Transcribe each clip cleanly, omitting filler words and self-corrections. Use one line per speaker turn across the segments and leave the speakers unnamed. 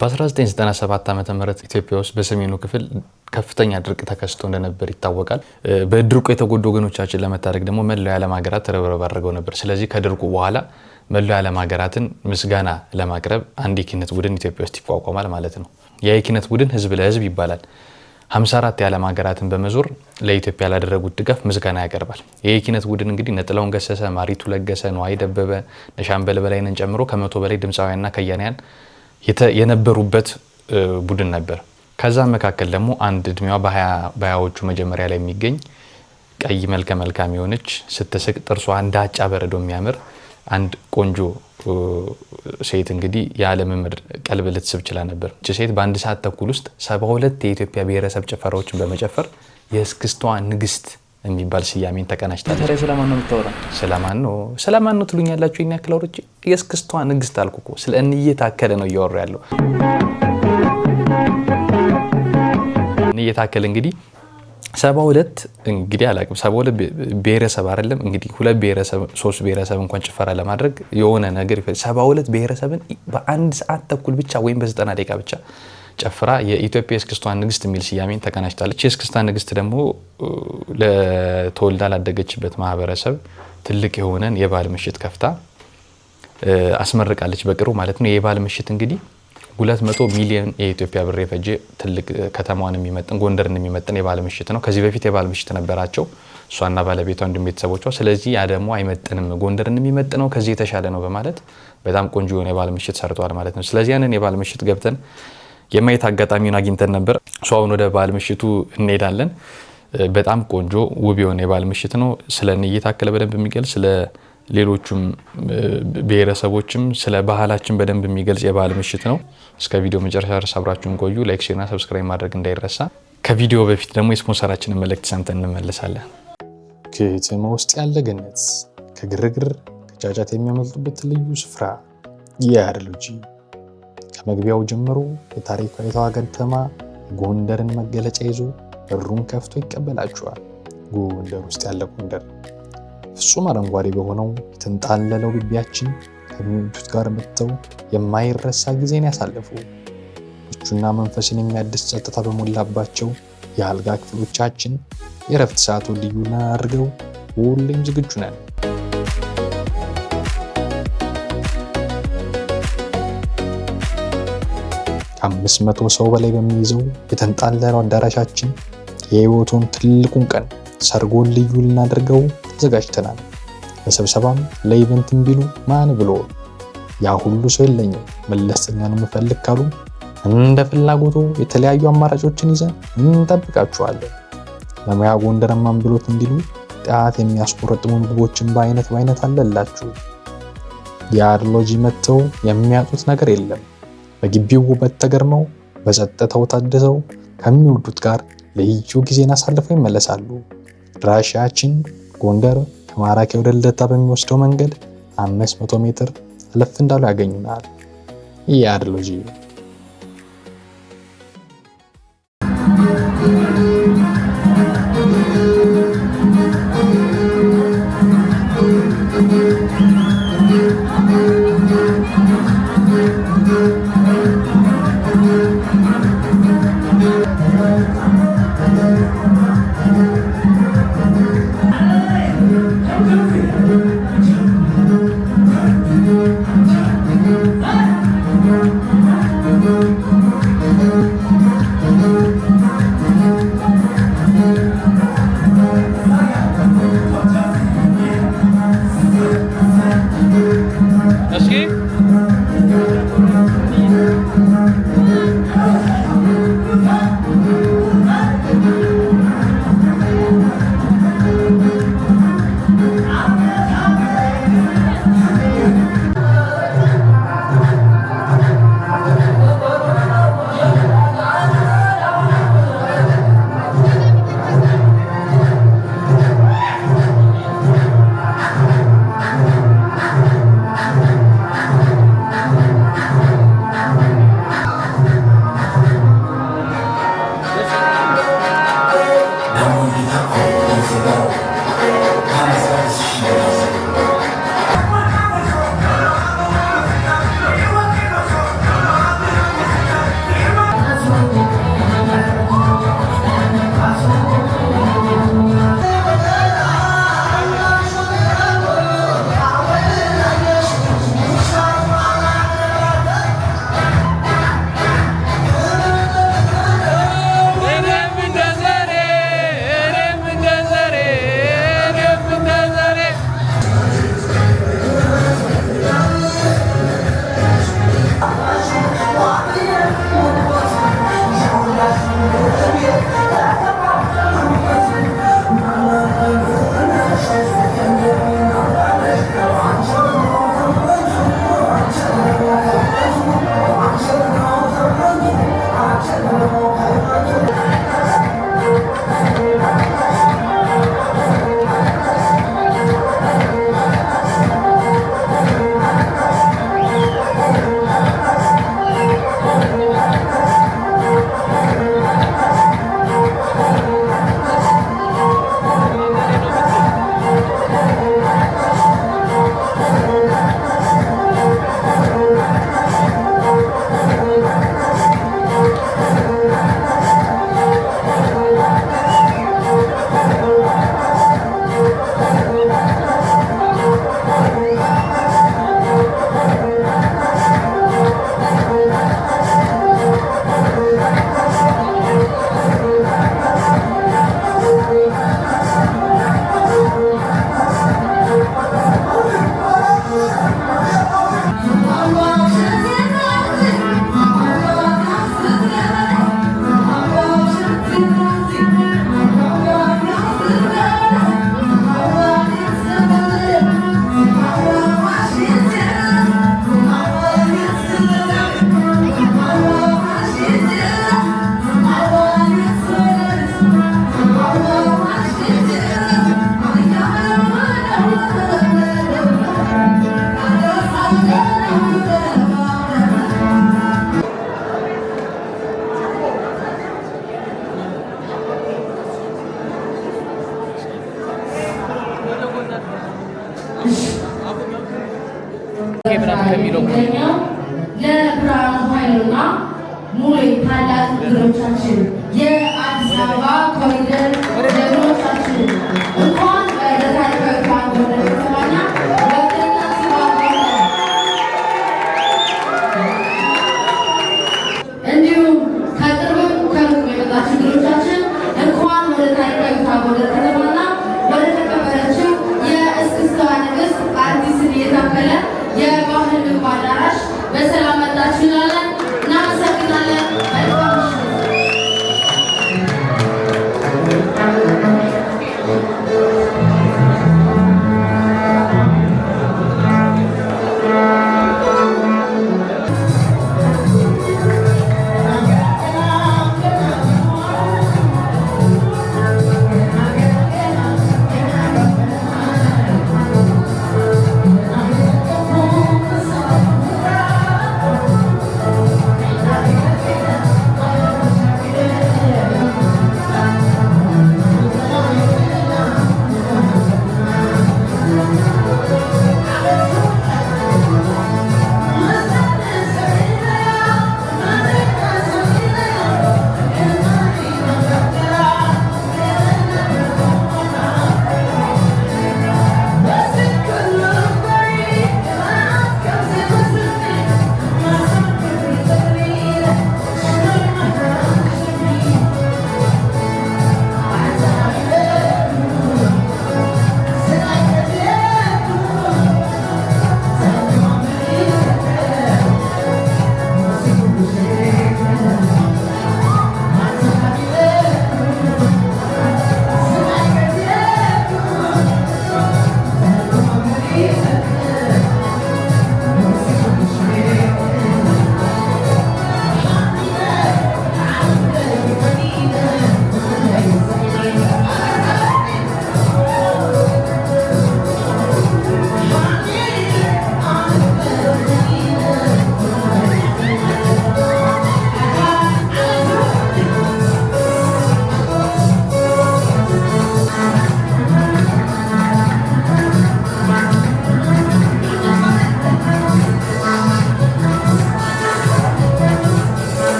በ1997 ዓመተ ምህረት ኢትዮጵያ ውስጥ በሰሜኑ ክፍል ከፍተኛ ድርቅ ተከስቶ እንደነበር ይታወቃል። በድርቁ የተጎዱ ወገኖቻችን ለመታደግ ደግሞ መላው የዓለም ሀገራት ርብርብ አድርገው ነበር። ስለዚህ ከድርቁ በኋላ መላው የዓለም ሀገራትን ምስጋና ለማቅረብ አንድ የኪነት ቡድን ኢትዮጵያ ውስጥ ይቋቋማል ማለት ነው። ያ የኪነት ቡድን ህዝብ ለህዝብ ይባላል። 54 የዓለም ሀገራትን በመዞር ለኢትዮጵያ ላደረጉት ድጋፍ ምስጋና ያቀርባል። የኪነት ቡድን እንግዲህ ነጥላውን ገሰሰ፣ ማሪቱ ለገሰ፣ ነዋይ ደበበ፣ ሻምበል በላይነን ጨምሮ ከ100 በላይ ድምፃውያንና ከያንያን የነበሩበት ቡድን ነበር። ከዛ መካከል ደግሞ አንድ እድሜዋ በ20ዎቹ መጀመሪያ ላይ የሚገኝ ቀይ መልከ መልካም የሆነች ስትስቅ ጥርሷ እንዳጫ በረዶ የሚያምር አንድ ቆንጆ ሴት እንግዲህ የዓለም ምድር ቀልብ ልትስብ ችላ ነበር። እቺ ሴት በአንድ ሰዓት ተኩል ውስጥ 72 የኢትዮጵያ ብሔረሰብ ጭፈራዎችን በመጨፈር የእስክስቷ ንግስት የሚባል ስያሜን ተቀናጅታለች። ታዲያ ስለማን ነው የምታወራው? ስለማን ነው ትሉኛላችሁ? ይሄን ያክል አውርቼ የእስክስቷ ንግስት አልኩ እኮ። ስለ እንዬ ታከለ ነው እያወራ ያለው። እንዬ ታከለ እንግዲህ 72 እንግዲህ አላውቅም 72 ብሔረሰብ አይደለም እንግዲህ 2 ብሔረሰብ 3 ብሔረሰብ እንኳን ጭፈራ ለማድረግ የሆነ ነገር 72 ብሔረሰብን በአንድ ሰዓት ተኩል ብቻ ወይም በ90 ደቂቃ ብቻ ጨፍራ የኢትዮጵያ የእስክስቷ ንግስት የሚል ስያሜን ተቀናጅታለች። የእስክስቷ ንግስት ደግሞ ለተወልዳ ላደገችበት ማህበረሰብ ትልቅ የሆነን የባህል ምሽት ከፍታ አስመርቃለች በቅርቡ ማለት ነው። የባህል ምሽት እንግዲህ 200 ሚሊዮን የኢትዮጵያ ብር የፈጀ ትልቅ ከተማዋን የሚመጥን ጎንደርን የሚመጥን የባህል ምሽት ነው። ከዚህ በፊት የባህል ምሽት ነበራቸው እሷና ባለቤቷ እንዲሁም ቤተሰቦቿ። ስለዚህ ያ ደግሞ አይመጥንም፣ ጎንደርን የሚመጥነው ከዚህ የተሻለ ነው በማለት በጣም ቆንጆ የሆነ የባህል ምሽት ሰርተዋል ማለት ነው። ስለዚህ ያንን የባህል ምሽት ገብተን የማየት አጋጣሚውን አግኝተን ነበር። አሁን ወደ ባህል ምሽቱ እንሄዳለን። በጣም ቆንጆ ውብ የሆነ የባህል ምሽት ነው። ስለ እንዬ ታከለ በደንብ የሚገልጽ ስለ ሌሎቹም ብሔረሰቦችም ስለ ባህላችን በደንብ የሚገልጽ የባህል ምሽት ነው። እስከ ቪዲዮ መጨረሻ ድረስ አብራችሁን ቆዩ። ላይክ፣ ሼር እና ሰብስክራይብ ማድረግ እንዳይረሳ። ከቪዲዮ በፊት ደግሞ የስፖንሰራችንን መልእክት ሰምተን እንመለሳለን። ከተማ ውስጥ ያለ ገነት፣ ከግርግር ከጫጫታ የሚያመልጡበት ልዩ ስፍራ ያድሎጂ ከመግቢያው ጀምሮ የታሪካዊቷ ከተማ ጎንደርን መገለጫ ይዞ በሩን ከፍቶ ይቀበላችኋል። ጎንደር ውስጥ ያለ ጎንደር ፍጹም አረንጓዴ በሆነው የተንጣለለው ግቢያችን ከሚወዱት ጋር መጥተው የማይረሳ ጊዜን ያሳልፉ። ምቹና መንፈስን የሚያድስ ጸጥታ በሞላባቸው የአልጋ ክፍሎቻችን የረፍት ሰዓቱን ልዩና አድርገው ሁሌም ዝግጁ ነን። ከ500 ሰው በላይ በሚይዘው የተንጣለለው አዳራሻችን የህይወቱን ትልቁን ቀን ሰርጎን ልዩ ልናደርገው ተዘጋጅተናል። ለስብሰባም ለኢቨንትም ቢሉ ማን ብሎ ያ ሁሉ ሰው የለኝም መለስተኛ ነው የምፈልግ ካሉ እንደ ፍላጎቱ የተለያዩ አማራጮችን ይዘን እንጠብቃችኋለን። ለሙያ ጎንደርማን ብሎት እንዲሉ ጣት የሚያስቆረጥሙ ምግቦችን በአይነት አለላችሁ። ያድሎጂ መጥተው የሚያጡት ነገር የለም። በግቢው ውበት ተገርመው በጸጥታው ታድሰው ከሚወዱት ጋር ልዩ ጊዜን አሳልፈው ይመለሳሉ። አድራሻችን ጎንደር ከማራኪ ወደ ልደታ በሚወስደው መንገድ 500 ሜትር አለፍ እንዳሉ ያገኙናል። ያድሎጂ
ለብርሃኑ ኃይሉና ሙሉ ታላቅ እንግዶቻችን የአዲስ አበባ ኮሪደር ጀግኖቻችን እንኳን ወደ ታሪካዊቷ ጎንደር ከተማና ወደኛ እንዲሁም ከቅርብም ከሩቅ የመጣችሁ እንግዶቻችን እንኳን ወደ ታሪካዊቷ ጎንደር ከተማና ወደ ተከበረችው የእስክስታዋ ንግስት አርቲስት እየታከለ የባህል ምግብ አዳራሽ በሰላም መጣችሁ እንላለን። እናመሰግናለን።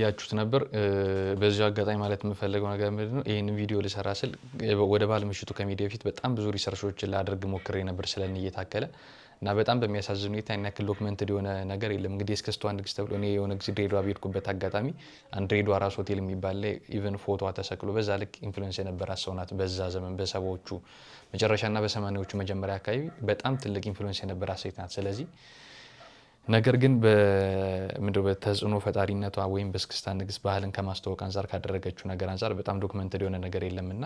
እንዳያችሁት ነበር። በዚህ አጋጣሚ ማለት የምፈልገው ነገር ምንድነው ይሄን ቪዲዮ ልሰራ ስል ወደ ባለ ምሽቱ ከሚዲያ በፊት በጣም ብዙ ሪሰርቾችን ላደርግ ሞክሬ ነበር ስለንዬ ታከለ እና በጣም በሚያሳዝን ሁኔታ ያን ያክል ዶክመንትድ የሆነ ነገር የለም። እንግዲህ እስክስቷ ንግስት ተብሎ እኔ የሆነ ጊዜ ድሬዳዋ በሄድኩበት አጋጣሚ አንድ ድሬዳዋ ራስ ሆቴል የሚባል ላይ ኢቨን ፎቶ ተሰቅሎ በዛ ልክ ኢንፍሉዌንስ የነበራት ሰው ናት። በዛ ዘመን በሰባዎቹ መጨረሻና በሰማኒያዎቹ መጀመሪያ አካባቢ በጣም ትልቅ ኢንፍሉዌንስ የነበራት ሴት ናት። ስለዚህ ነገር ግን በተጽዕኖ ፈጣሪነቷ ወይም በእስክስታ ንግስት ባህልን ከማስተዋወቅ አንጻር ካደረገችው ነገር አንጻር በጣም ዶክመንትድ የሆነ ነገር የለምና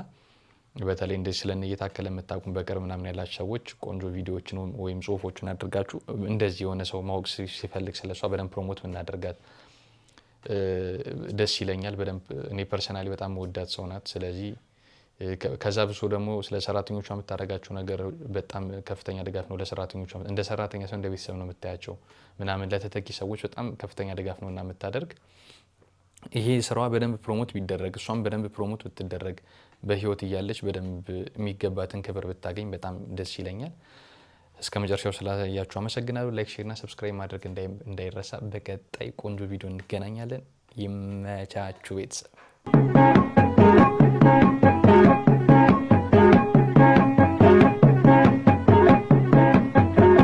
በተለይ እንደዚህ ስለንዬ ታከለ የምታውቁም በቅርብ ምናምን ያላችሁ ሰዎች ቆንጆ ቪዲዮዎችን ወይም ጽሁፎችን አድርጋችሁ እንደዚህ የሆነ ሰው ማወቅ ሲፈልግ ስለሷ በደንብ ፕሮሞት ብናደርጋት ደስ ይለኛል። በደንብ እኔ ፐርሰናሊ በጣም መወዳት ሰው ናት። ስለዚህ ከዛ ብሶ ደግሞ ስለ ሰራተኞቿ የምታደርጋቸው ነገር በጣም ከፍተኛ ድጋፍ ነው። ለሰራተኞቿ እንደ ሰራተኛ ሰው እንደ ቤተሰብ ነው የምታያቸው ምናምን ለተተኪ ሰዎች በጣም ከፍተኛ ድጋፍ ነውና የምታደርግ ይሄ ስራዋ በደንብ ፕሮሞት ቢደረግ እሷም በደንብ ፕሮሞት ብትደረግ በህይወት እያለች በደንብ የሚገባትን ክብር ብታገኝ በጣም ደስ ይለኛል። እስከ መጨረሻው ስላያችሁ አመሰግናለሁ። ላይክ፣ ሼር እና ሰብስክራይብ ማድረግ እንዳይረሳ። በቀጣይ ቆንጆ ቪዲዮ እንገናኛለን። ይመቻችሁ ቤተሰብ።